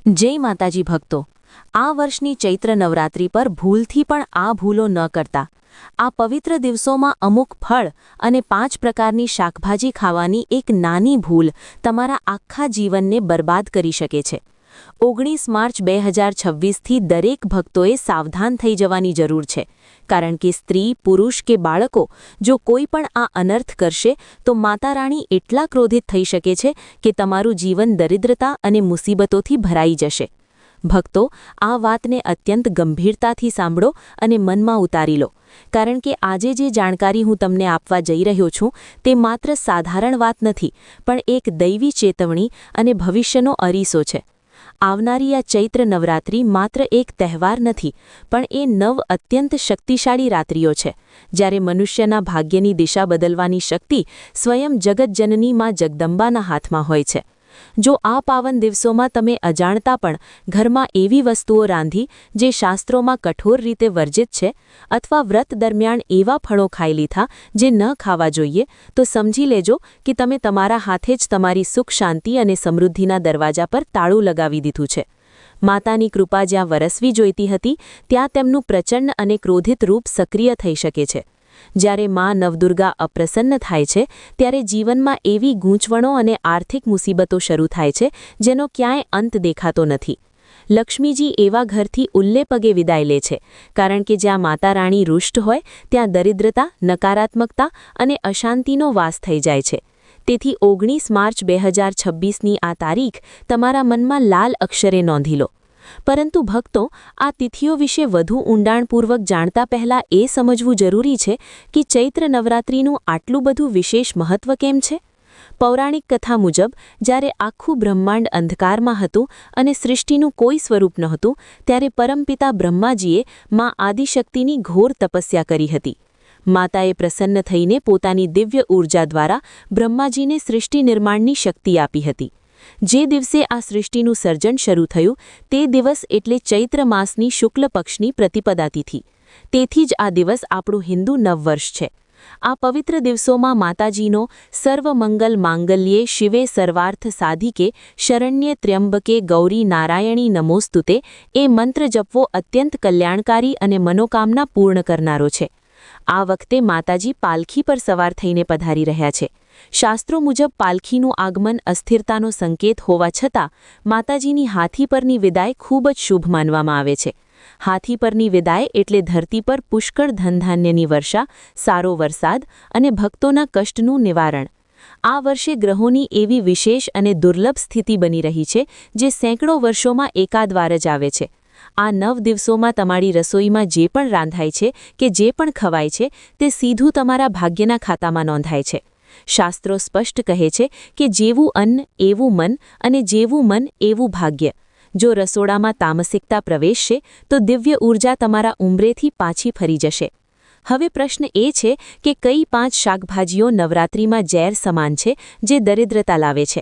જય માતાજી ભક્તો, આ વર્ષની ચૈત્ર નવરાત્રિ પર ભૂલથી પણ આ ભૂલો ન કરતા. આ પવિત્ર દિવસોમાં અમુક ફળ અને 5 પ્રકારની શાકભાજી ખાવાની એક નાની ભૂલ તમારા આખા જીવનને બરબાદ કરી શકે છે. 19 માર્ચ 2026થી દરેક ભક્તોએ સાવધાન થઈ જવાની જરૂર છે, કારણ કે સ્ત્રી, પુરુષ કે બાળકો જો કોઈ પણ આ અનર્થ કરશે તો માતા રાણી એટલા ક્રોધિત થઈ શકે છે કે તમારું જીવન દરિદ્રતા અને મુસીબતોથી ભરાઈ જશે. ભક્તો, આ વાતને અત્યંત ગંભીરતાથી સાંભળો અને મનમાં ઉતારી લો, કારણ કે આજે જે જાણકારી હું તમને આપવા જઈ રહ્યો છું તે માત્ર સાધારણ વાત નથી, પણ એક દૈવી ચેતવણી અને ભવિષ્યનો અરીસો છે. આવનારી આ ચૈત્ર નવરાત્રિ માત્ર એક તહેવાર નથી, પણ એ 9 અત્યંત શક્તિશાળી રાત્રિઓ છે, જ્યારે મનુષ્યના ભાગ્યની દિશા બદલવાની શક્તિ સ્વયં જગતજનની માં જગદંબાના હાથમાં હોય છે. જો આ પાવન દિવસોમાં તમે અજાણતા પણ ઘરમાં એવી વસ્તુઓ રાંધી જે શાસ્ત્રોમાં કઠોર રીતે વર્જિત છે, અથવા વ્રત દરમિયાન એવા ફળો ખાઈ લીધા જે ન ખાવા જોઈએ, તો સમજી લેજો કે તમે તમારા હાથે જ તમારી સુખ, શાંતિ અને સમૃદ્ધિના દરવાજા પર તાળું લગાવી દીધું છે. માતાની કૃપા જ્યાં વરસવી જોઈતી હતી, ત્યાં તેમનું પ્રચંડ અને ક્રોધિત રૂપ સક્રિય થઈ શકે છે. જ્યારે માં નવદુર્ગા અપ્રસન્ન થાય છે, ત્યારે જીવનમાં એવી ગૂંચવણો અને આર્થિક મુસીબતો શરૂ થાય છે જેનો ક્યાંય અંત દેખાતો નથી. લક્ષ્મીજી એવા ઘરથી ઉલ્લે પગે વિદાય લે છે, કારણ કે જ્યાં માતા રાણી રૂષ્ટ હોય ત્યાં દરિદ્રતા, નકારાત્મકતા અને અશાંતિનો વાસ થઈ જાય છે. તેથી 19 માર્ચ 2026ની આ તારીખ તમારા મનમાં લાલ અક્ષરે નોંધી લો. પરંતુ ભક્તો, આ તિથિઓ વિશે વધુ ઊંડાણપૂર્વક જાણતા પહેલા એ સમજવું જરૂરી છે કે ચૈત્ર નવરાત્રિનું આટલું બધું વિશેષ મહત્વ કેમ છે. પૌરાણિક કથા મુજબ, જ્યારે આખું બ્રહ્માંડ અંધકારમાં હતું અને સૃષ્ટિનું કોઈ સ્વરૂપ નહોતું, ત્યારે પરમપિતા બ્રહ્માજીએ માં આદિશક્તિની ઘોર તપસ્યા કરી હતી. માતાએ પ્રસન્ન થઈને પોતાની દિવ્ય ઊર્જા દ્વારા બ્રહ્માજીને સૃષ્ટિ નિર્માણની શક્તિ આપી હતી. જે દિવસે આ સૃષ્ટિનું સર્જન શરૂ થયું તે દિવસ એટલે ચૈત્ર માસની શુક્લ પક્ષની પ્રતિપદા તિથિ. તેથી જ આ દિવસ આપણું હિન્દુ નવવર્ષ છે. આ પવિત્ર દિવસોમાં માતાજીનો સર્વમંગલ માંગલ્યે શિવે સર્વાર્થ સાધિકે શરણ્યે ત્ર્યંબકે ગૌરી નારાયણી નમોસ્તુતે એ મંત્ર જપવો અત્યંત કલ્યાણકારી અને મનોકામના પૂર્ણ કરનારો છે. આ વખતે માતાજી પાલખી પર સવાર થઈને પધારી રહ્યા છે. શાસ્ત્રો મુજબ પાલખીનું આગમન અસ્થિરતાનો સંકેત હોવા છતાં માતાજીની હાથી પરની વિદાય ખૂબ જ શુભ માનવામાં આવે છે. હાથી પરની વિદાય એટલે ધરતી પર પુષ્કળ ધનધાન્યની વર્ષા, સારો વરસાદ અને ભક્તોના કષ્ટનું નિવારણ. આ વર્ષે ગ્રહોની એવી વિશેષ અને દુર્લભ સ્થિતિ બની રહી છે જે સેંકડો વર્ષોમાં એકાદ વાર જ આવે છે. આ 9 દિવસોમાં તમારી રસોઈમાં જે પણ રાંધાય છે કે જે પણ ખવાય છે તે સીધું તમારા ભાગ્યના ખાતામાં નોંધાય છે. શાસ્ત્રો સ્પષ્ટ કહે છે કે જેવું અન્ન એવું મન અને જેવું મન એવું ભાગ્ય. જો રસોડામાં તામસિકતા પ્રવેશશે તો દિવ્ય ઊર્જા તમારા ઉંબરેથી પાછી ફરી જશે. હવે પ્રશ્ન એ છે કે કઈ 5 શાકભાજીઓ નવરાત્રિમાં ઝેર સમાન છે જે દરિદ્રતા લાવે છે.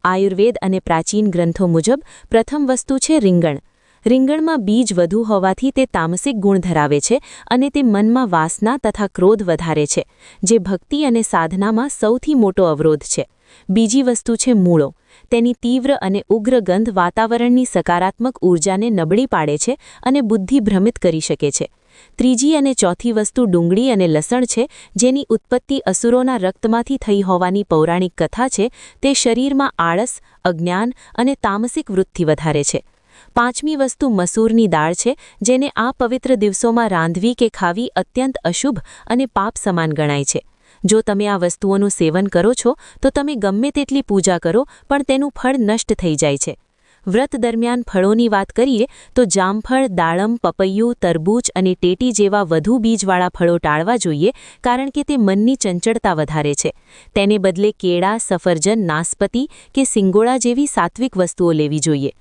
આયુર્વેદ અને પ્રાચીન ગ્રંથો મુજબ પ્રથમ વસ્તુ છે રીંગણ. રીંગણમાં બીજ વધુ હોવાથી તે તામસિક ગુણ ધરાવે છે અને તે મનમાં વાસના તથા ક્રોધ વધારે છે, જે ભક્તિ અને સાધનામાં સૌથી મોટો અવરોધ છે. બીજી વસ્તુ છે મૂળો. તેની તીવ્ર અને ઉગ્ર ગંધ વાતાવરણની સકારાત્મક ઊર્જાને નબળી પાડે છે અને બુદ્ધિ ભ્રમિત કરી શકે છે. ત્રીજી અને ચોથી વસ્તુ ડુંગળી અને લસણ છે, જેની ઉત્પત્તિ અસુરોના રક્તમાંથી થઈ હોવાની પૌરાણિક કથા છે. તે શરીરમાં આળસ, અજ્ઞાન અને તામસિક વૃત્તિ વધારે છે. પાંચમી વસ્તુ મસૂરની દાળ છે, જેને આ પવિત્ર દિવસોમાં રાંધવી કે ખાવી અત્યંત અશુભ અને પાપ સમાન ગણાય છે. જો તમે આ વસ્તુઓનું સેવન કરો છો તો તમે ગમે તેટલી પૂજા કરો પણ તેનું ફળ નષ્ટ થઈ જાય છે. વ્રત દરમિયાન ફળોની વાત કરીએ તો જામફળ, દાડમ, પપૈયું, તરબૂચ અને ટેટી જેવા વધુ બીજવાળા ફળો ટાળવા જોઈએ, કારણ કે તે મનની ચંચળતા વધારે છે. તેને બદલે કેળા, સફરજન, નાસપતિ કે સિંગોડા જેવી સાત્વિક વસ્તુઓ લેવી જોઈએ.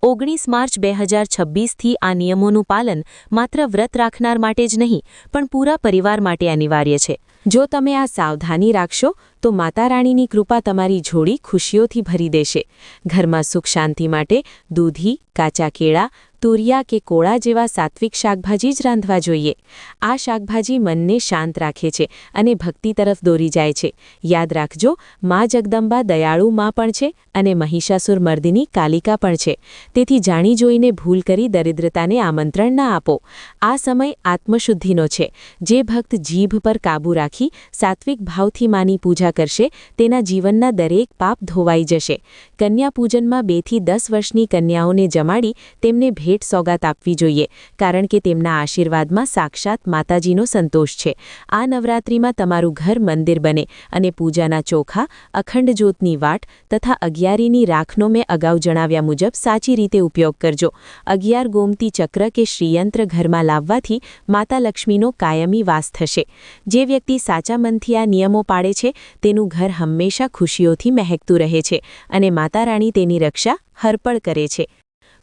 19 માર્ચ 2026થી આ નિયમોનું પાલન માત્ર વ્રત રાખનાર માટે જ નહીં, પણ પૂરા પરિવાર માટે અનિવાર્ય છે. જો તમે આ સાવધાની રાખશો તો માતા રાણીની કૃપા તમારી ઝોળી ખુશીઓથી ભરી દેશે. ઘરમાં સુખ શાંતિ માટે દૂધી, કાચા કેળા, તુરિયા કે કોળા જેવા સાત્વિક શાકભાજી જ રાંધવા જોઈએ. આ શાકભાજી મનને શાંત રાખે છે અને ભક્તિ તરફ દોરી જાય છે. યાદ રાખજો, મા જગદંબા દયાળુ મા પણ છે અને મહિષાસુર મર્દિની કાલિકા પણ છે. તેથી જાણી જોઈને ભૂલ કરી દરિદ્રતાને આમંત્રણ ના આપો. આ સમય આત્મશુદ્ધિનો છે. જે ભક્ત જીભ પર કાબૂ રાખી સાત્વિક ભાવથી માની પૂજા કરશે તેના જીવનના દરેક પાપ ધોવાઈ જશે. કન્યા પૂજનમાં 2 થી 10 વર્ષની કન્યાઓને જમાડી તેમને ભેટ સોગાત આપવી જોઈએ, કારણ કે તેમના આશીર્વાદમાં સાક્ષાત માતાજીનો સંતોષ છે. આ નવરાત્રિમાં તમારું ઘર મંદિર બને અને પૂજાના ચોખા, અખંડ જ્યોતની વાટ તથા અગિયારીની રાખનો મેં અગાઉ જણાવ્યા મુજબ સાચી રીતે ઉપયોગ કરજો. 11 ગોમતી ચક્ર કે શ્રીયંત્ર ઘરમાં લાવવાથી માતા લક્ષ્મીનો કાયમી વાસ થશે. જે વ્યક્તિ સાચા મનથી આ નિયમો પાળે છે તેનું ઘર હંમેશા ખુશીઓથી મહેકતું રહે છે અને માતા રાણી તેની રક્ષા હરપળ કરે છે.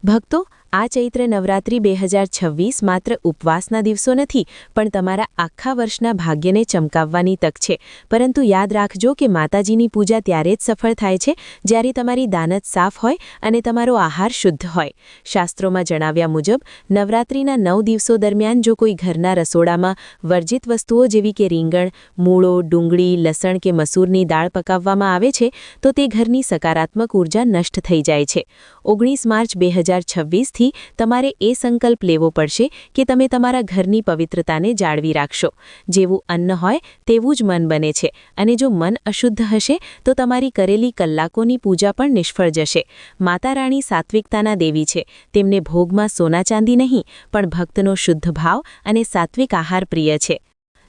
ભક્તો, આ ચૈત્ર નવરાત્રિ 2026 માત્ર ઉપવાસના દિવસો નથી, પણ તમારા આખા વર્ષના ભાગ્યને ચમકાવવાની તક છે. પરંતુ યાદ રાખજો કે માતાજીની પૂજા ત્યારે જ સફળ થાય છે જ્યારે તમારી દાનત સાફ હોય અને તમારો આહાર શુદ્ધ હોય. શાસ્ત્રોમાં જણાવ્યા મુજબ નવરાત્રિના 9 દિવસો દરમિયાન જો કોઈ ઘરના રસોડામાં વર્જિત વસ્તુઓ જેવી કે રીંગણ, મૂળો, ડુંગળી, લસણ કે મસૂરની દાળ પકાવવામાં આવે છે તો તે ઘરની સકારાત્મક ઉર્જા નષ્ટ થઈ જાય છે. 19 માર્ચ 2026 થી તમારે એ સંકલ્પ લેવો પડશે કે તમે તમારા ઘરની પવિત્રતાને જાળવી રાખશો. જેવું અન્ન હોય તેવું જ મન બને છે અને જો મન અશુદ્ધ હશે તો તમારી કરેલી કલાકોની પૂજા પણ નિષ્ફળ જશે. માતા રાણી સાત્વિકતાના દેવી છે. તેમને ભોગમાં સોના ચાંદી નહીં, પણ ભક્તનો શુદ્ધ ભાવ અને સાત્વિક આહાર પ્રિય છે.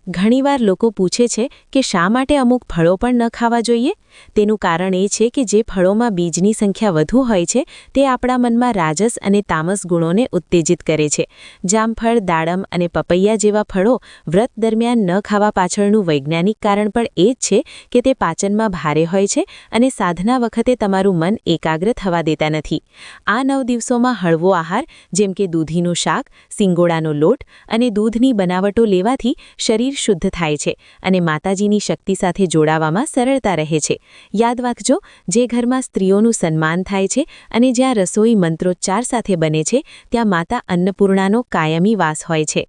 ઘણીવાર લોકો પૂછે છે કે શા માટે અમુક ફળો પણ ન ખાવા જોઈએ? તેનું કારણ એ છે કે જે ફળોમાં બીજની સંખ્યા વધુ હોય છે તે આપણા મનમાં રાજસ અને તામસ ગુણોને ઉત્તેજિત કરે છે. જામફળ, દાડમ અને પપૈયા જેવા ફળો વ્રત દરમિયાન ન ખાવા પાછળનું વૈજ્ઞાનિક કારણ પણ એ જ છે કે તે પાચનમાં ભારે હોય છે અને સાધના વખતે તમારું મન એકાગ્ર થવા દેતા નથી. આ 9 દિવસોમાં હળવો આહાર જેમ કે દૂધીનું શાક, સિંગોડાનો લોટ અને દૂધની બનાવટો લેવાથી શરીર શુદ્ધ થાય છે અને માતાજીની શક્તિ સાથે જોડાવામાં સરળતા રહે છે. યાદ રાખજો, જે ઘરમાં સ્ત્રીઓનું સન્માન થાય છે અને જ્યાં રસોઈ મંત્રોચ્ચાર સાથે બને છે ત્યાં માતા અન્નપૂર્ણાનો કાયમી વાસ હોય છે.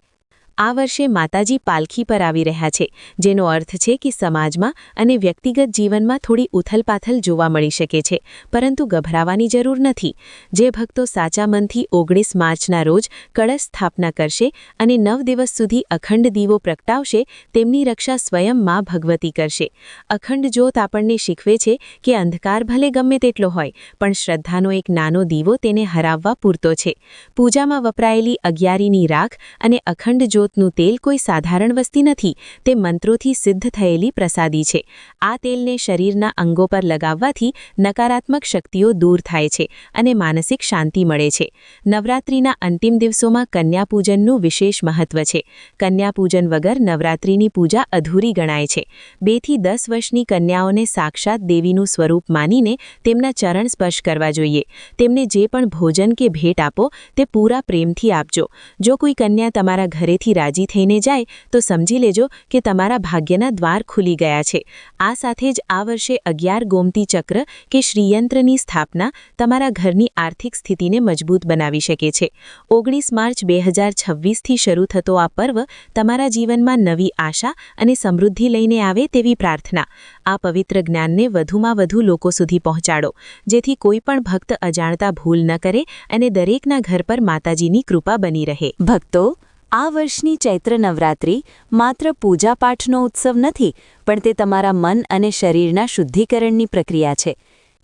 આ વર્ષે માતાજી પાલખી પર આવી રહ્યા છે, જેનો અર્થ છે કે સમાજમાં અને વ્યક્તિગત જીવનમાં થોડી ઉથલપાથલ જોવા મળી શકે છે, પરંતુ ગભરાવાની જરૂર નથી. જે ભક્તો સાચા મનથી 19 માર્ચના રોજ કળશ સ્થાપના કરશે અને 9 દિવસ સુધી અખંડ દીવો પ્રગટાવશે તેમની રક્ષા સ્વયં માં ભગવતી કરશે. અખંડ જ્યોત આપણને શીખવે છે કે અંધકાર ભલે ગમે તેટલો હોય, પણ શ્રદ્ધાનો એક નાનો દીવો તેને હરાવવા પૂરતો છે. પૂજામાં વપરાયેલી અગિયારીની રાખ અને અખંડ જ્યોત નું તેલ કોઈ સાધારણ વસ્તુ નથી, તે મંત્રોથી સિદ્ધ થયેલી પ્રસાદી છે. આ તેલને શરીરના અંગો પર લગાવવાથી નકારાત્મક શક્તિઓ દૂર થાય છે અને માનસિક શાંતિ મળે છે. નવરાત્રિના અંતિમ દિવસોમાં કન્યા પૂજનનું વિશેષ મહત્વ છે. કન્યા પૂજન વગર નવરાત્રિની પૂજા અધૂરી ગણાય છે. 2 થી 10 વર્ષની કન્યાઓને સાક્ષાત દેવીનું સ્વરૂપ માનીને તેમના ચરણ સ્પર્શ કરવા જોઈએ. તેમને જે પણ ભોજન કે ભેટ આપો તે પૂરા પ્રેમથી આપજો. જો કોઈ કન્યા તમારા ઘરેથી રાજી થઈને જાય તો સમજી લેજો કે તમારા ભાગ્યના દ્વાર ખુલી ગયા છે. આ સાથે જ આ વર્ષે 11 ગોમતી ચક્ર કે શ્રીયંત્રની સ્થાપના તમારા ઘરની આર્થિક સ્થિતિને મજબૂત બનાવી શકે છે. 19 માર્ચ 2026 થી શરૂ થતો આ પર્વ તમારા જીવનમાં નવી આશા અને સમૃદ્ધિ લઈને આવે તેવી પ્રાર્થના. આ પવિત્ર જ્ઞાનને વધુમાં વધુ લોકો સુધી પહોંચાડો, જેથી કોઈ પણ ભક્ત અજાણતા ભૂલ ન કરે અને દરેકના ઘર પર માતાજીની કૃપા બની રહે. ભક્તો, આ વર્ષની ચૈત્ર નવરાત્રિ માત્ર પૂજાપાઠનો ઉત્સવ નથી, પણ તે તમારા મન અને શરીરના શુદ્ધિકરણની પ્રક્રિયા છે.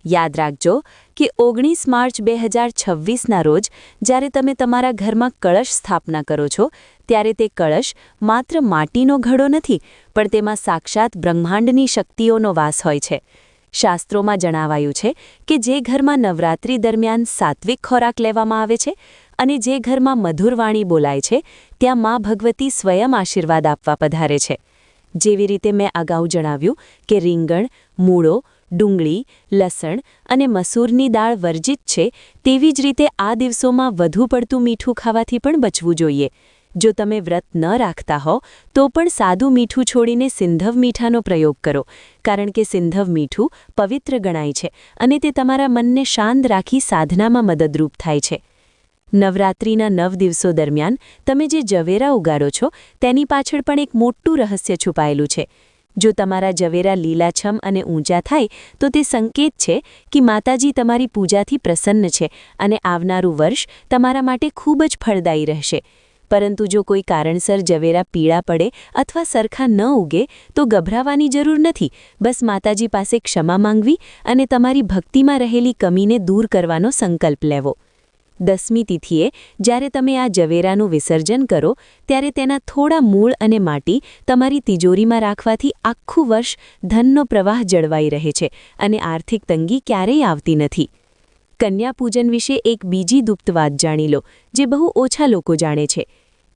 યાદ રાખજો કે 19 માર્ચ 2026ના રોજ જ્યારે તમે તમારા ઘરમાં કળશ સ્થાપના કરો છો ત્યારે તે કળશ માત્ર માટીનો ઘડો નથી, પણ તેમાં સાક્ષાત બ્રહ્માંડની શક્તિઓનો વાસ હોય છે. શાસ્ત્રોમાં જણાવાયું છે કે જે ઘરમાં નવરાત્રિ દરમિયાન સાત્વિક ખોરાક લેવામાં આવે છે અને જે ઘરમાં મધુર વાણી બોલાય છે ત્યાં મા ભગવતી સ્વયં આશીર્વાદ આપવા પધારે છે. જેવી રીતે મેં અગાઉ જણાવ્યું કે રીંગણ, મૂળો, ડુંગળી, લસણ અને મસૂરની દાળ વર્જિત છે, તેવી જ રીતે આ દિવસોમાં વધુ પડતું મીઠું ખાવાથી પણ બચવું જોઈએ. જો તમે વ્રત ન રાખતા હો તો પણ સાદું મીઠું છોડીને સિંધવ મીઠાનો પ્રયોગ કરો, કારણ કે સિંધવ મીઠું પવિત્ર ગણાય છે અને તે તમારા મનને શાંત રાખી સાધનામાં મદદરૂપ થાય છે. નવરાત્રિના 9 દિવસો દરમિયાન તમે જે જવેરા ઉગાડો છો તેની પાછળ પણ એક મોટું રહસ્ય છુપાયેલું છે. જો તમારા જવેરા લીલાછમ અને ઊંચા થાય તો તે સંકેત છે કે માતાજી તમારી પૂજાથી પ્રસન્ન છે અને આવનારું વર્ષ તમારા માટે ખૂબ જ ફળદાયી રહેશે. પરંતુ જો કોઈ કારણસર જવેરા પીળા પડે અથવા સરખા ન ઉગે તો ગભરાવાની જરૂર નથી. બસ માતાજી પાસે ક્ષમા માંગવી અને તમારી ભક્તિમાં રહેલી કમીને દૂર કરવાનો સંકલ્પ લેવો. 10મી તિથિએ જ્યારે તમે આ જવેરાનું વિસર્જન કરો ત્યારે તેના થોડા મૂળ અને માટી તમારી તિજોરીમાં રાખવાથી આખું વર્ષ ધનનો પ્રવાહ જળવાઈ રહે છે અને આર્થિક તંગી ક્યારેય આવતી નથી. કન્યા પૂજન વિશે એક બીજી ગુપ્ત વાત જાણી લો જે બહુ ઓછા લોકો જાણે છે.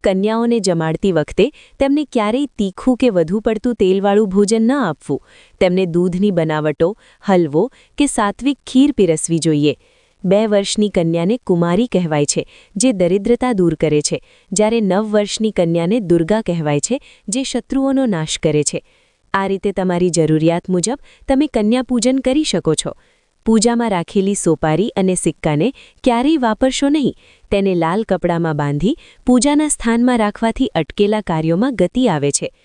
કન્યાઓને જમાડતી વખતે તેમને ક્યારેય તીખું કે વધુ પડતું તેલવાળું ભોજન ન આપવું. તેમને દૂધની બનાવટો, હલવો કે સાત્વિક ખીર પીરસવી જોઈએ. 2 વર્ષની કન્યાને કુમારી કહેવાય છે, જે દરિદ્રતા દૂર કરે છે, જ્યારે 9 વર્ષની કન્યાને દુર્ગા કહેવાય છે, જે શત્રુઓનો નાશ કરે છે. આ રીતે તમારી જરૂરિયાત મુજબ તમે કન્યા પૂજન કરી શકો છો. પૂજામાં રાખેલી સોપારી અને સિક્કાને ક્યારેય વાપરશો નહીં. તેને લાલ કપડામાં બાંધી પૂજાના સ્થાનમાં રાખવાથી અટકેલા કાર્યોમાં ગતિ આવે છે.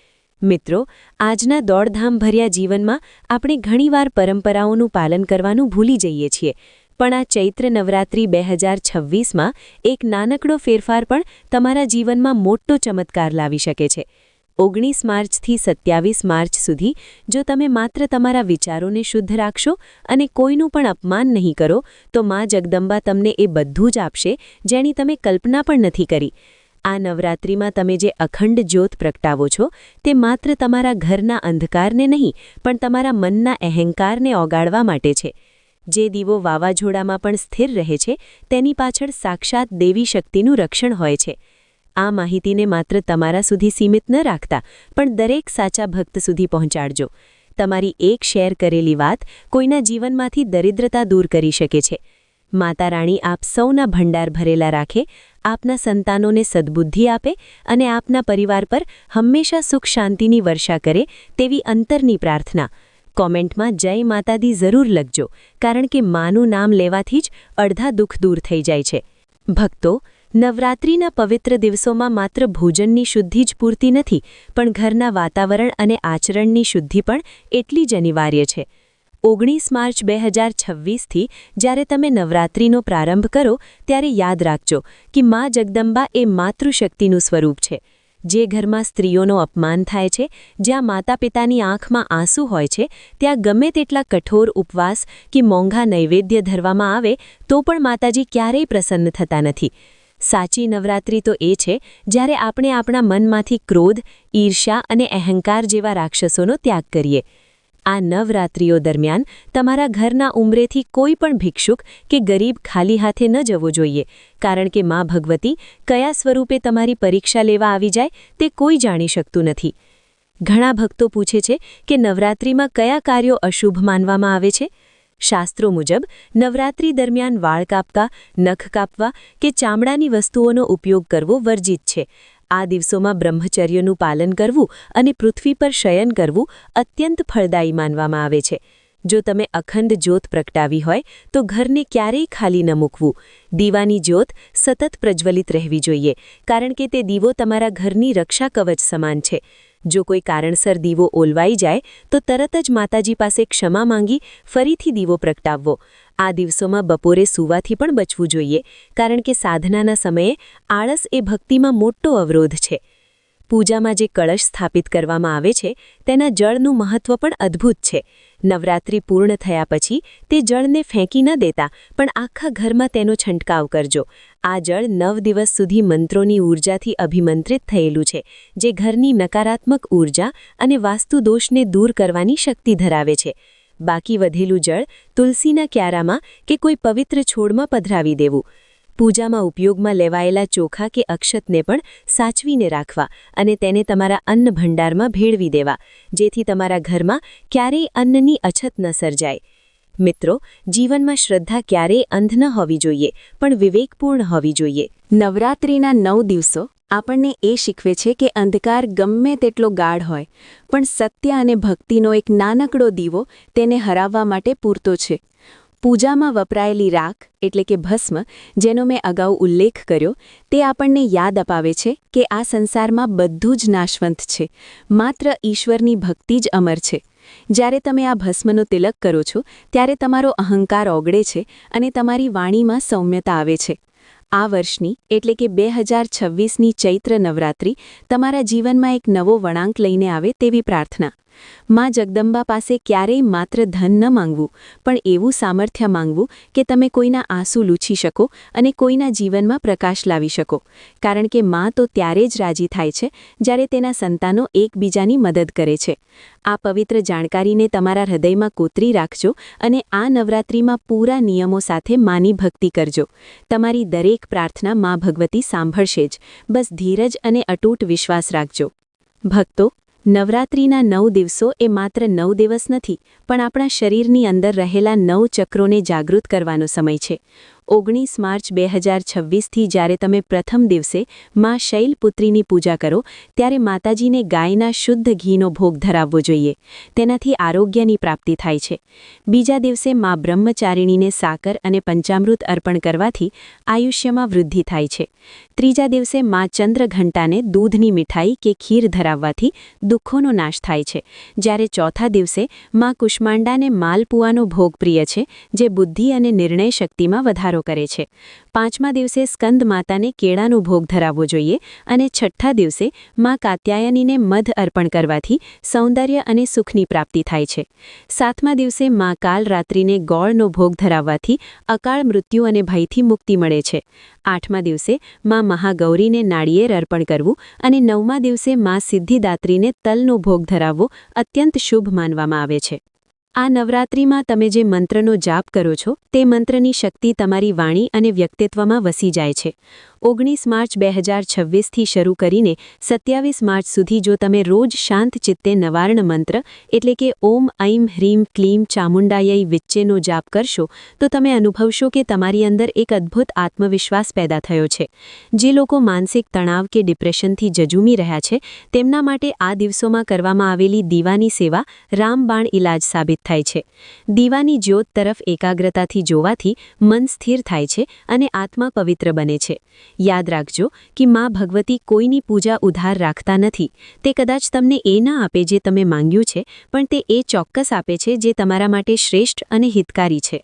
મિત્રો, આજના દોડધામભર્યા જીવનમાં આપણે ઘણીવાર પરંપરાઓનું પાલન કરવાનું ભૂલી જઈએ છીએ. પણ આ ચૈત્ર નવરાત્રિ 2026માં એક નાનકડો ફેરફાર પણ તમારા જીવનમાં મોટો ચમત્કાર લાવી શકે છે. 19 માર્ચથી 27 માર્ચ સુધી જો તમે માત્ર તમારા વિચારોને શુદ્ધ રાખશો અને કોઈનું પણ અપમાન નહીં કરો તો માં જગદંબા તમને એ બધું જ આપશે જેની તમે કલ્પના પણ નથી કરી. આ નવરાત્રિમાં તમે જે અખંડ જ્યોત પ્રગટાવો છો તે માત્ર તમારા ઘરના અંધકારને નહીં પણ તમારા મનના અહંકારને ઓગાળવા માટે છે. જે દીવો વાવાઝોડામાં પણ સ્થિર રહે છે તેની પાછળ સાક્ષાત દેવી શક્તિનું રક્ષણ હોય છે. આ માહિતીને માત્ર તમારા સુધી સીમિત ન રાખતા પણ દરેક સાચા ભક્ત સુધી પહોંચાડજો. તમારી એક શેર કરેલી વાત કોઈના જીવનમાંથી દરિદ્રતા દૂર કરી શકે છે. માતા રાણી આપ સૌના ભંડાર ભરેલા રાખે, આપના સંતાનોને સદ્બુદ્ધિ આપે અને આપના પરિવાર પર હંમેશા સુખ શાંતિની વર્ષા કરે તેવી અંતરની પ્રાર્થના. કોમેન્ટમાં જય માતાદી જરૂર લખજો, કારણ કે માનું નામ લેવાથી જ અડધા દુઃખ દૂર થઈ જાય છે. ભક્તો, નવરાત્રિના પવિત્ર દિવસોમાં માત્ર ભોજનની શુદ્ધિ જ પૂરતી નથી પણ ઘરના વાતાવરણ અને આચરણની શુદ્ધિ પણ એટલી જ અનિવાર્ય છે. 19 માર્ચ 2026થી જ્યારે તમે નવરાત્રિનો પ્રારંભ કરો ત્યારે યાદ રાખજો કે માં જગદંબા એ માતૃશક્તિનું સ્વરૂપ છે. જે ઘરમાં સ્ત્રીઓનો અપમાન થાય છે, જ્યાં માતા પિતાની આંખમાં આંસુ હોય છે, ત્યાં ગમે તેટલા કઠોર ઉપવાસ કે મોંઘા નૈવેદ્ય ધરવામાં આવે તો પણ માતાજી ક્યારેય પ્રસન્ન થતા નથી. સાચી નવરાત્રિ તો એ છે જ્યારે આપણે આપણા મનમાંથી ક્રોધ, ઈર્ષ્યા અને અહંકાર જેવા રાક્ષસોનો ત્યાગ કરીએ. આ નવરાત્રિઓ દરમિયાન તમારા ઘરના ઉંબરેથી કોઈ પણ ભિક્ષુક કે ગરીબ ખાલી હાથે ન જવો જોઈએ, કારણ કે માં ભગવતી કયા સ્વરૂપે તમારી પરીક્ષા લેવા આવી જાય તે કોઈ જાણી શકતું નથી. ઘણા ભક્તો પૂછે છે કે નવરાત્રિમાં કયા કાર્યો અશુભ માનવામાં આવે છે. શાસ્ત્રો મુજબ નવરાત્રિ દરમિયાન વાળ કાપવા, નખ કાપવા કે ચામડાની વસ્તુઓનો ઉપયોગ કરવો વર્જિત છે. આ દિવસોમાં બ્રહ્મચર્યનું પાલન કરવું અને પૃથ્વી પર શયન કરવું અત્યંત ફળદાયી માનવામાં આવે છે. જો તમે અખંડ જ્યોત પ્રગટાવી હોય તો ઘરને ક્યારેય ખાલી ન મૂકવું. દીવાની જ્યોત સતત પ્રજ્વલિત રહેવી જોઈએ, કારણ કે તે દીવો તમારા ઘરની રક્ષા કવચ સમાન છે. જો કોઈ કારણસર દીવો ઓલવાઈ જાય તો તરત જ માતાજી પાસે ક્ષમા માંગી ફરીથી દીવો પ્રગટાવવો. આ દિવસોમાં બપોરે સૂવાથી પણ બચવું જોઈએ, કારણ કે સાધનાના સમયે આળસ એ ભક્તિમાં મોટો અવરોધ છે. પૂજામાં જે કળશ સ્થાપિત કરવામાં આવે છે તેના જળનું મહત્વ પણ અદ્ભુત છે. નવરાત્રિ પૂર્ણ થયા પછી તે જળને ફેંકી ન દેતા પણ આખા ઘરમાં તેનો છંટકાવ કરજો. આ જળ 9 દિવસ સુધી મંત્રોની ઊર્જાથી અભિમંત્રિત થયેલું છે, જે ઘરની નકારાત્મક ઊર્જા અને વાસ્તુ દોષને દૂર કરવાની શક્તિ ધરાવે છે. બાકી વધેલું જળ તુલસીના ક્યારામાં કે કોઈ પવિત્ર છોડમાં પધરાવી દેવું. પૂજામાં ઉપયોગમાં લેવાયેલા ચોખા કે અક્ષતને પણ સાચવીને રાખવા અને તેને તમારા અન્ન ભંડારમાં ભેળવી દેવા, જેથી તમારા ઘરમાં ક્યારેય અન્નની અછત ન સર્જાય. મિત્રો, જીવનમાં શ્રદ્ધા ક્યારેય અંધ ન હોવી જોઈએ પણ વિવેકપૂર્ણ હોવી જોઈએ. નવરાત્રિના 9 દિવસો આપણને એ શીખવે છે કે અંધકાર ગમે તેટલો ગાઢ હોય પણ સત્ય અને ભક્તિનો એક નાનકડો દીવો તેને હરાવવા માટે પૂરતો છે. પૂજામાં વપરાયેલી રાખ એટલે કે ભસ્મ, જેનો મેં અગાઉ ઉલ્લેખ કર્યો, તે આપણને યાદ અપાવે છે કે આ સંસારમાં બધું જ નાશવંત છે, માત્ર ઈશ્વરની ભક્તિ જ અમર છે. જ્યારે તમે આ ભસ્મનો તિલક કરો છો ત્યારે તમારો અહંકાર ઓગળે છે અને તમારી વાણીમાં સૌમ્યતા આવે છે. આ વર્ષની એટલે કે 2026ની ચૈત્ર નવરાત્રિ તમારા જીવનમાં એક નવો વળાંક લઈને આવે તેવી પ્રાર્થના. માં જગદંબા પાસે ક્યારેય માત્ર ધન ન માંગવું, પણ એવું સામર્થ્ય માંગવું કે તમે કોઈના આંસુ લૂછી શકો અને કોઈના જીવનમાં પ્રકાશ લાવી શકો, કારણ કે માં તો ત્યારે જ રાજી થાય છે જ્યારે તેના સંતાનો એકબીજાની મદદ કરે છે. આ પવિત્ર જાણકારીને તમારા હૃદયમાં કોતરી રાખજો અને આ નવરાત્રિમાં પૂરા નિયમો સાથે માની ભક્તિ કરજો. તમારી દરેક પ્રાર્થના માં ભગવતી સાંભળશે જ. બસ ધીરજ અને અતૂટ વિશ્વાસ રાખજો. ભક્તો, નવરાત્રિના 9 દિવસો એ માત્ર 9 દિવસ નથી, પણ આપણા શરીરની અંદર રહેલા 9 ચક્રોને જાગૃત કરવાનો સમય છે. 19 માર્ચ 2026થી જ્યારે તમે પ્રથમ દિવસે માં શૈલપુત્રીની પૂજા કરો ત્યારે માતાજીને ગાયના શુદ્ધ ઘીનો ભોગ ધરાવવો જોઈએ. તેનાથી આરોગ્યની પ્રાપ્તિ થાય છે. બીજા દિવસે માં બ્રહ્મચારિણીને સાકર અને પંચામૃત અર્પણ કરવાથી આયુષ્યમાં વૃદ્ધિ થાય છે. ત્રીજા દિવસે માં ચંદ્રઘંટાને દૂધની મીઠાઈ કે ખીર ધરાવવાથી દુઃખોનો નાશ થાય છે. જ્યારે ચોથા દિવસે માં કુષ્માંડાને માલપુઆનો ભોગ પ્રિય છે, જે બુદ્ધિ અને નિર્ણય શક્તિમાં વધારો કરે છે. પાંચમા દિવસે સ્કંદ માતાને કેળાનો ભોગ ધરાવવો જોઈએ અને છઠ્ઠા દિવસે માં કાત્યાયનીને મધ અર્પણ કરવાથી સૌંદર્ય અને સુખની પ્રાપ્તિ થાય છે. સાતમા દિવસે માં કાલરાત્રિને ગોળનો ભોગ ધરાવવાથી અકાળ મૃત્યુ અને ભયથી મુક્તિ મળે છે. આઠમા દિવસે માં મહાગૌરીને નાળિયેર અર્પણ કરવું અને નવમા દિવસે માં સિદ્ધિદાત્રીને તલનો ભોગ ધરાવવો અત્યંત શુભ માનવામાં આવે છે. આ નવરાત્રિમાં તમે જે મંત્રનો જાપ કરો છો તે મંત્રની શક્તિ તમારી વાણી અને વ્યક્તિત્વમાં વસી જાય છે. 19 માર્ચ 2026થી શરૂ કરીને 27 માર્ચ સુધી જો તમે રોજ શાંત ચિત્તે નવાર્ણ મંત્ર એટલે કે ઓમ ઐમ હ્રીમ ક્લીમ ચામુંડાયૈ વિચ્ચેનો જાપ કરશો તો તમે અનુભવશો કે તમારી અંદર એક અદ્ભુત આત્મવિશ્વાસ પેદા થયો છે. જે લોકો માનસિક તણાવ કે ડિપ્રેશનથી જજુમી રહ્યા છે તેમના માટે આ દિવસોમાં કરવામાં આવેલી દીવાની સેવા રામબાણ ઇલાજ સાબિત થાય છે. દીવાની જ્યોત તરફ એકાગ્રતાથી જોવાથી મન સ્થિર થાય છે અને આત્મા પવિત્ર બને છે. યાદ રાખજો કે માં ભગવતી કોઈની પૂજા ઉધાર રાખતા નથી. તે કદાચ તમને એ ન આપે જે તમે માંગ્યું છે, પણ તે એ ચોક્કસ આપે છે જે તમારા માટે શ્રેષ્ઠ અને હિતકારી છે.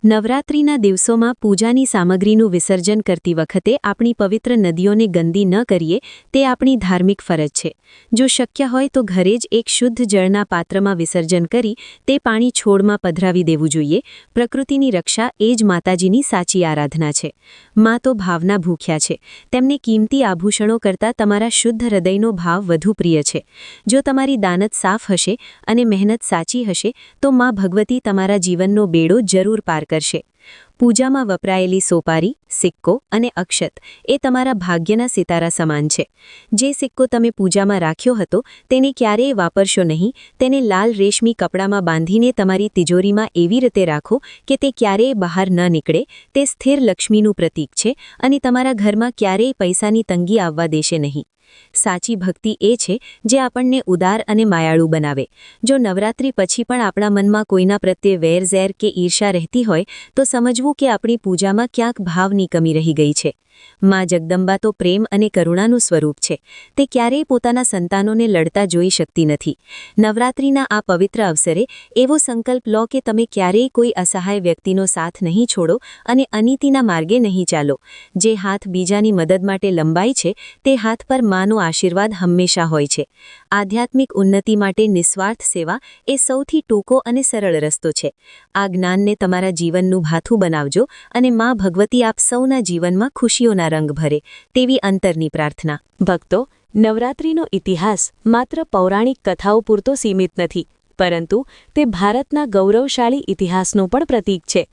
નવરાત્રિના દિવસોમાં પૂજાની સામગ્રીનું વિસર્જન કરતી વખતે આપણી પવિત્ર નદીઓને ગંદી ન કરીએ તે આપણી ધાર્મિક ફરજ છે. જો શક્ય હોય તો ઘરે જ એક શુદ્ધ જળના પાત્રમાં વિસર્જન કરી તે પાણી છોડમાં પધરાવી દેવું જોઈએ. પ્રકૃતિની રક્ષા એ જ માતાજીની સાચી આરાધના છે. માં તો ભાવના ભૂખ્યા છે. તેમને કિંમતી આભૂષણો કરતાં તમારા શુદ્ધ હૃદયનો ભાવ વધુ પ્રિય છે. જો તમારી દાનત સાફ હશે અને મહેનત સાચી હશે તો માં ભગવતી તમારા જીવનનો બેડો જરૂર પાર કરશે. પૂજામાં વપરાયેલી સોપારી, સિક્કો અને અક્ષત એ તમારા ભાગ્યના સિતારા સમાન છે. જે સિક્કો તમે પૂજામાં રાખ્યો હતો તેને ક્યારેય વાપરશો નહીં. તેને લાલ રેશમી કપડામાં બાંધીને તમારી તિજોરીમાં એવી રીતે રાખો કે તે ક્યારેય બહાર ન નીકળે. તે સ્થિર લક્ષ્મીનું પ્રતીક છે અને તમારા ઘરમાં ક્યારેય પૈસાની તંગી આવવા દેશે નહીં. સાચી ભક્તિ એ છે જે આપણને ઉદાર અને માયાળુ બનાવે. જો નવરાત્રિ પછી પણ આપણા મનમાં કોઈના પ્રત્યે વેરઝેર કે ઈર્ષા રહેતી હોય તો સમજવું કે આપણી પૂજામાં ક્યાંક ભાવની કમી રહી ગઈ છે. માં જગદંબા તો પ્રેમ અને કરુણાનું સ્વરૂપ છે. તે ક્યારેય પોતાના સંતાનોને લડતા જોઈ શકતી નથી. નવરાત્રિના આ પવિત્ર અવસરે એવો સંકલ્પ લો કે તમે ક્યારેય કોઈ અસહાય વ્યક્તિનો સાથ નહીં છોડો અને અનીતિના માર્ગે નહીં ચાલો. જે હાથ બીજાની મદદ માટે લંબાય છે તે હાથ પર માનો આશીર્વાદ હંમેશા હોય છે. આધ્યાત્મિક ઉન્નતિ માટે નિસ્વાર્થ સેવા એ સૌથી ટૂંકો અને સરળ રસ્તો છે. આ જ્ઞાનને તમારા જીવનનું ભાથું બનાવજો અને માં ભગવતી આપ સૌના જીવનમાં ખુશીઓના રંગ ભરે તેવી અંતરની પ્રાર્થના. ભક્તો, નવરાત્રિનો ઇતિહાસ માત્ર પૌરાણિક કથાઓ પૂરતો સીમિત નથી, પરંતુ તે ભારતના ગૌરવશાળી ઇતિહાસનો પણ પ્રતીક છે.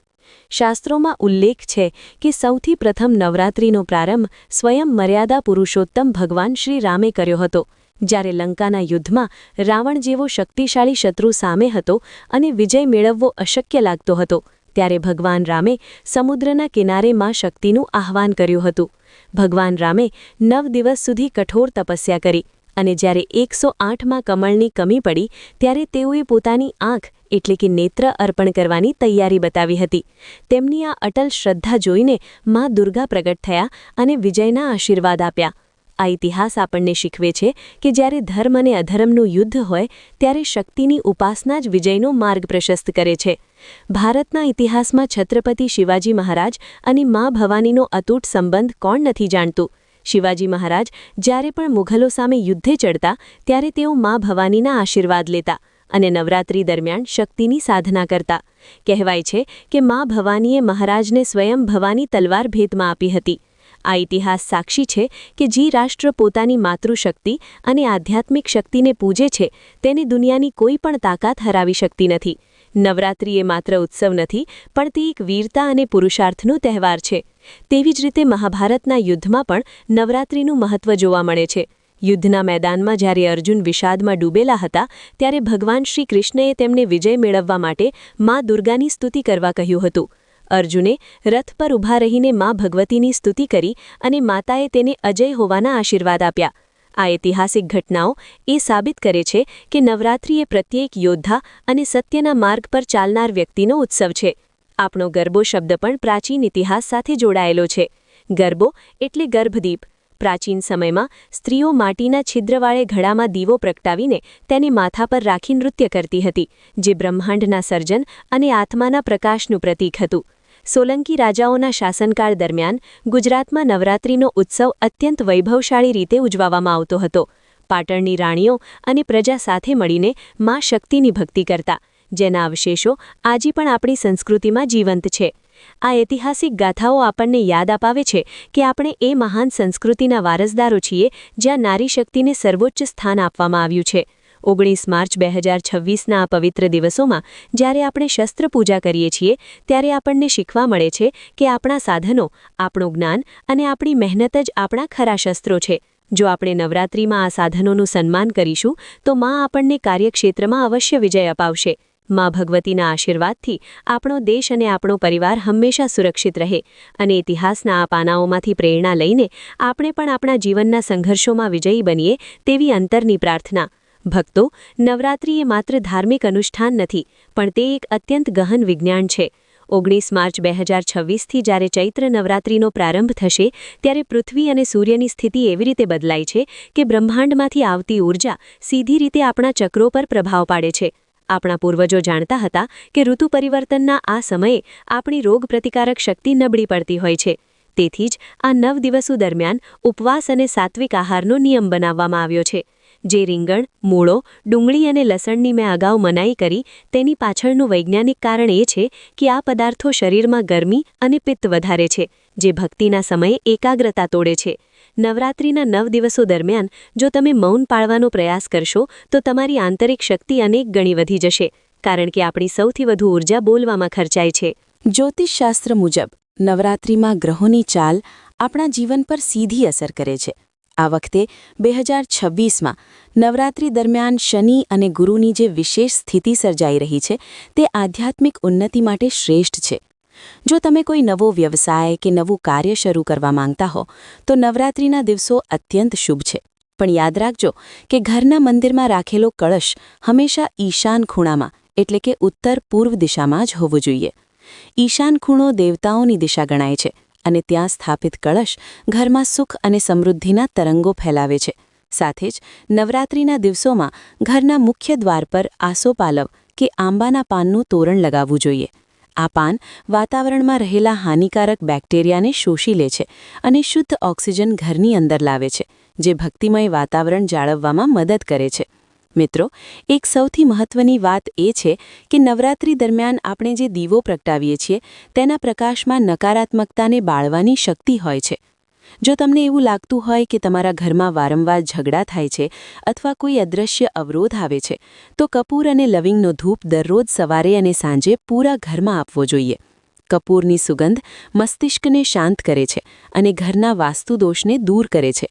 શાસ્ત્રોમાં ઉલ્લેખ છે કે સૌથી પ્રથમ નવરાત્રિનો પ્રારંભ સ્વયં મર્યાદા પુરુષોત્તમ ભગવાન શ્રી રામે કર્યો હતો. જ્યારે લંકાના યુદ્ધમાં રાવણ જેવો શક્તિશાળી શત્રુ સામે હતો અને વિજય મેળવવો અશક્ય લાગતો હતો, ત્યારે ભગવાન રામે સમુદ્રના કિનારે માં શક્તિનું આહ્વાન કર્યું હતું. ભગવાન રામે 9 દિવસ સુધી કઠોર તપસ્યા કરી અને જ્યારે 108માં કમળની કમી પડી ત્યારે તેઓએ પોતાની આંખ એટલે કે નેત્ર અર્પણ કરવાની તૈયારી બતાવી હતી. તેમની આ અટલ શ્રદ્ધા જોઈને માં દુર્ગા પ્રગટ થયા અને વિજયના આશીર્વાદ આપ્યા. આ ઇતિહાસ આપણને શીખવે છે કે જ્યારે ધર્મ અને અધર્મનું યુદ્ધ હોય ત્યારે શક્તિની ઉપાસના જ વિજયનો માર્ગ પ્રશસ્ત કરે છે. ભારતના ઇતિહાસમાં છત્રપતિ શિવાજી મહારાજ અને મા ભવાનીનો અતૂટ સંબંધ કોણ નથી જાણતું. શિવાજી મહારાજ જ્યારે પણ મુઘલો સામે યુદ્ધે ચડતા ત્યારે તેઓ મા ભવાનીના આશીર્વાદ લેતા અને નવરાત્રી દરમિયાન શક્તિની સાધના કરતા. કહેવાય છે કે મા ભવાનીએ મહારાજને સ્વયં ભવાની તલવાર ભેટમાં આપી હતી. આ ઇતિહાસ સાક્ષી છે કે જે રાષ્ટ્ર પોતાની માતૃશક્તિ અને આધ્યાત્મિક શક્તિને પૂજે છે તેને દુનિયાની કોઈ પણ તાકાત હરાવી શકતી નથી. નવરાત્રિ એ માત્ર ઉત્સવ નથી, પણ તે એક વીરતા અને પુરુષાર્થનો તહેવાર છે. તેવી જ રીતે મહાભારતના યુદ્ધમાં પણ નવરાત્રિનું મહત્વ જોવા મળે છે. યુદ્ધના મેદાનમાં જ્યારે અર્જુન વિષાદમાં ડૂબેલા હતા ત્યારે ભગવાન શ્રી કૃષ્ણએ તેમને વિજય મેળવવા માટે મા દુર્ગાની સ્તુતિ કરવા કહ્યું હતું. અર્જુને રથ પર ઊભા રહીને મા ભગવતીની સ્તુતિ કરી અને માતાએ તેને અજય હોવાના આશીર્વાદ આપ્યા. આ ઐતિહાસિક ઘટનાઓ એ સાબિત કરે છે કે નવરાત્રિ એ પ્રત્યેક યોદ્ધા અને સત્યના માર્ગ પર ચાલનાર વ્યક્તિનો ઉત્સવ છે. આપણો ગરબો શબ્દ પણ પ્રાચીન ઇતિહાસ સાથે જોડાયેલો છે. ગરબો એટલે ગર્ભદીપ. પ્રાચીન સમયમાં સ્ત્રીઓ માટીના છિદ્રવાળે ઘડામાં દીવો પ્રગટાવીને તેને માથા પર રાખી નૃત્ય કરતી હતી, જે બ્રહ્માંડના સર્જન અને આત્માના પ્રકાશનું પ્રતીક હતું. સોલંકી રાજાઓના શાસનકાળ દરમિયાન ગુજરાતમાં નવરાત્રિનો ઉત્સવ અત્યંત વૈભવશાળી રીતે ઉજવવામાં આવતો હતો. પાટણની રાણીઓ અને પ્રજા સાથે મળીને મા શક્તિની ભક્તિ કરતા, જેના અવશેષો આજે પણ આપણી સંસ્કૃતિમાં જીવંત છે. આ ઐતિહાસિક ગાથાઓ આપણને યાદ અપાવે છે કે આપણે એ મહાન સંસ્કૃતિના વારસદારો છીએ જ્યાં નારી શક્તિને સર્વોચ્ચ સ્થાન આપવામાં આવ્યું છે. 19 માર્ચ 2026ના આ પવિત્ર દિવસોમાં જ્યારે આપણે શસ્ત્ર પૂજા કરીએ છીએ ત્યારે આપણને શીખવા મળે છે કે આપણા સાધનો, આપણું જ્ઞાન અને આપણી મહેનત જ આપણા ખરા શસ્ત્રો છે. જો આપણે નવરાત્રિમાં આ સાધનોનું સન્માન કરીશું તો માં આપણને કાર્યક્ષેત્રમાં અવશ્ય વિજય અપાવશે. માં ભગવતીના આશીર્વાદથી આપણો દેશ અને આપણો પરિવાર હંમેશા સુરક્ષિત રહે અને ઇતિહાસના આ પાનાઓમાંથી પ્રેરણા લઈને આપણે પણ આપણા જીવનના સંઘર્ષોમાં વિજયી બનીએ તેવી અંતરની પ્રાર્થના. ભક્તો, નવરાત્રિ એ માત્ર ધાર્મિક અનુષ્ઠાન નથી, પણ તે એક અત્યંત ગહન વિજ્ઞાન છે. 19 માર્ચ 2026થી જ્યારે ચૈત્ર નવરાત્રિનો પ્રારંભ થશે ત્યારે પૃથ્વી અને સૂર્યની સ્થિતિ એવી રીતે બદલાય છે કે બ્રહ્માંડમાંથી આવતી ઊર્જા સીધી રીતે આપણા ચક્રો પર પ્રભાવ પાડે છે. આપણા પૂર્વજો જાણતા હતા કે ઋતુ પરિવર્તનના આ સમયે આપણી રોગપ્રતિકારક શક્તિ નબળી પડતી હોય છે. તેથી જ આ 9 દિવસો દરમિયાન ઉપવાસ અને સાત્વિક આહારનો નિયમ બનાવવામાં આવ્યો છે. જે રીંગણ, મૂળો, ડુંગળી અને લસણની મેં અગાઉ મનાઈ કરી તેની પાછળનું વૈજ્ઞાનિક કારણ એ છે કે આ પદાર્થો શરીરમાં ગરમી અને પિત્ત વધારે છે, જે ભક્તિના સમયે એકાગ્રતા તોડે છે. નવરાત્રિના 9 દિવસો દરમિયાન જો તમે મૌન પાળવાનો પ્રયાસ કરશો તો તમારી આંતરિક શક્તિ અનેક ગણી વધી જશે, કારણ કે આપણી સૌથી વધુ ઊર્જા બોલવામાં ખર્ચાય છે. જ્યોતિષશાસ્ત્ર મુજબ નવરાત્રિમાં ગ્રહોની ચાલ આપણા જીવન પર સીધી અસર કરે છે. આ વખતે 2026માં નવરાત્રિ દરમિયાન શનિ અને ગુરુની જે વિશેષ સ્થિતિ સર્જાઈ રહી છે તે આધ્યાત્મિક ઉન્નતિ માટે શ્રેષ્ઠ છે. જો તમે કોઈ નવો વ્યવસાય કે નવું કાર્ય શરૂ કરવા માંગતા હો તો નવરાત્રિના દિવસો અત્યંત શુભ છે. પણ યાદ રાખજો કે ઘરના મંદિરમાં રાખેલો કળશ હંમેશા ઈશાન ખૂણામાં એટલે કે ઉત્તર-પૂર્વ દિશામાં જ હોવો જોઈએ. ઈશાન ખૂણો દેવતાઓની દિશા ગણાય છે અને ત્યાં સ્થાપિત કળશ ઘરમાં સુખ અને સમૃદ્ધિના તરંગો ફેલાવે છે. સાથે જ નવરાત્રિના દિવસોમાં ઘરના મુખ્ય દ્વાર પર આસોપાલવ કે આંબાના પાનનું તોરણ લગાવવું જોઈએ. આ પાન વાતાવરણમાં રહેલા હાનિકારક બેક્ટેરિયાને શોષી લે છે અને શુદ્ધ ઓક્સિજન ઘરની અંદર લાવે છે, જે ભક્તિમય વાતાવરણ જાળવવામાં મદદ કરે છે. મિત્રો, એક સૌથી મહત્વની વાત એ છે કે નવરાત્રિ દરમિયાન આપણે જે દીવો પ્રગટાવીએ છીએ તેના પ્રકાશમાં નકારાત્મકતાને બાળવાની શક્તિ હોય છે. જો તમને એવું લાગતું હોય કે તમારા ઘરમાં વારંવાર ઝઘડા થાય છે અથવા કોઈ અદૃશ્ય અવરોધ આવે છે તો કપૂર અને લવિંગનો ધૂપ દરરોજ સવારે અને સાંજે પૂરા ઘરમાં આપવો જોઈએ. કપૂરની સુગંધ મસ્તિષ્કને શાંત કરે છે અને ઘરના વાસ્તુદોષને દૂર કરે છે.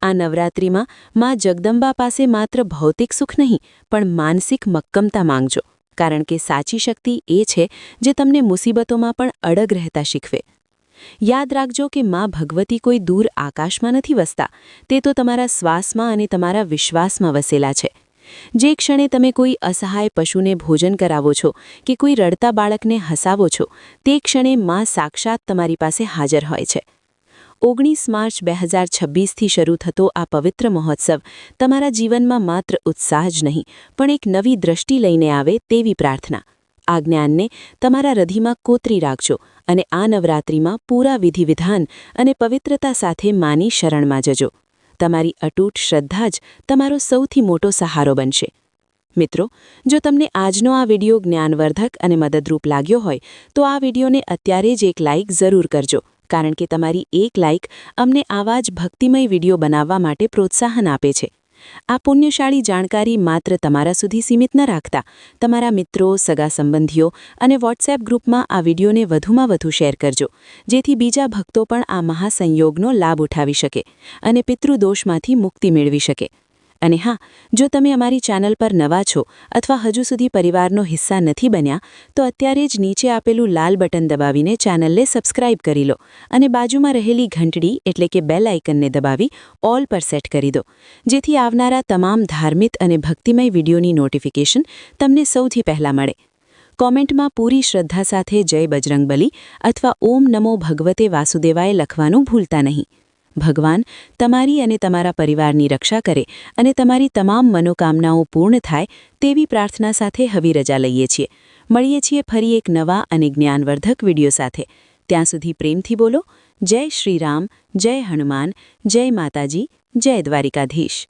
આ નવરાત્રિમાં માં જગદંબા પાસે માત્ર ભૌતિક સુખ નહીં પણ માનસિક મક્કમતા માંગજો, કારણ કે સાચી શક્તિ એ છે જે તમને મુસીબતોમાં પણ અડગ રહેતા શીખવે. યાદ રાખજો કે માં ભગવતી કોઈ દૂર આકાશમાં નથી વસતા, તે તો તમારા શ્વાસમાં અને તમારા વિશ્વાસમાં વસેલા છે. જે ક્ષણે તમે કોઈ અસહાય પશુને ભોજન કરાવો છો કે કોઈ રડતા બાળકને હસાવો છો, તે ક્ષણે માં સાક્ષાત તમારી પાસે હાજર હોય છે. 19 માર્ચ 2026થી શરૂ થતો આ પવિત્ર મહોત્સવ તમારા જીવનમાં માત્ર ઉત્સાહ જ નહીં, પણ એક નવી દ્રષ્ટિ લઈને આવે તેવી પ્રાર્થના. આ જ્ઞાનને તમારા હૃદયમાં કોતરી રાખજો અને આ નવરાત્રિમાં પૂરા વિધિવિધાન અને પવિત્રતા સાથે માની શરણમાં જજો. તમારી અતૂટ શ્રદ્ધા જ તમારો સૌથી મોટો સહારો બનશે. મિત્રો, જો તમને આજનો આ વિડિયો જ્ઞાનવર્ધક અને મદદરૂપ લાગ્યો હોય તો આ વિડિયોને અત્યારે જ એક લાઇક જરૂર કરજો, કારણ કે તમારી એક લાઇક અમને આવા જ ભક્તિમય વિડિયો બનાવવા માટે પ્રોત્સાહન આપે છે. આ પુણ્યશાળી જાણકારી માત્ર તમારા સુધી સીમિત ન રાખતા, તમારા મિત્રો, સગા સંબંધીઓ અને વોટ્સએપ ગ્રુપમાં આ વિડિયોને વધુમાં વધુ શેર કરજો, જેથી બીજા ભક્તો પણ આ મહાસંયોગનો લાભ ઉઠાવી શકે અને પિતૃદોષમાંથી મુક્તિ મેળવી શકે. અને હા, જો તમે અમારી ચેનલ પર નવા છો અથવા હજુ સુધી પરિવારનો હિસ્સા નથી બન્યા, તો અત્યારે જ નીચે આપેલું લાલ બટન દબાવીને ચેનલને સબસ્ક્રાઇબ કરી લો અને બાજુમાં રહેલી ઘંટડી એટલે કે બેલ આઇકનને દબાવી ઓલ પર સેટ કરી દો, જેથી આવનારા તમામ ધાર્મિક અને ભક્તિમય વિડીયોની નોટિફિકેશન તમને સૌથી પહેલાં મળે. કોમેન્ટમાં પૂરી શ્રદ્ધા સાથે જય બજરંગબલી અથવા ઓમ નમો ભગવતે વાસુદેવાય લખવાનું ભૂલતા નહીં. ભગવાન તમારી અને તમારા પરિવારની રક્ષા કરે અને તમારી તમામ મનોકામનાઓ પૂર્ણ થાય તેવી પ્રાર્થના સાથે હવે રજા લઈએ છીએ. મળીએ છીએ ફરી એક નવા અને જ્ઞાનવર્ધક વિડિયો સાથે. ત્યાં સુધી પ્રેમથી બોલો, જય શ્રી રામ, જય હનુમાન, જય માતાજી, જય દ્વારિકાધીશ.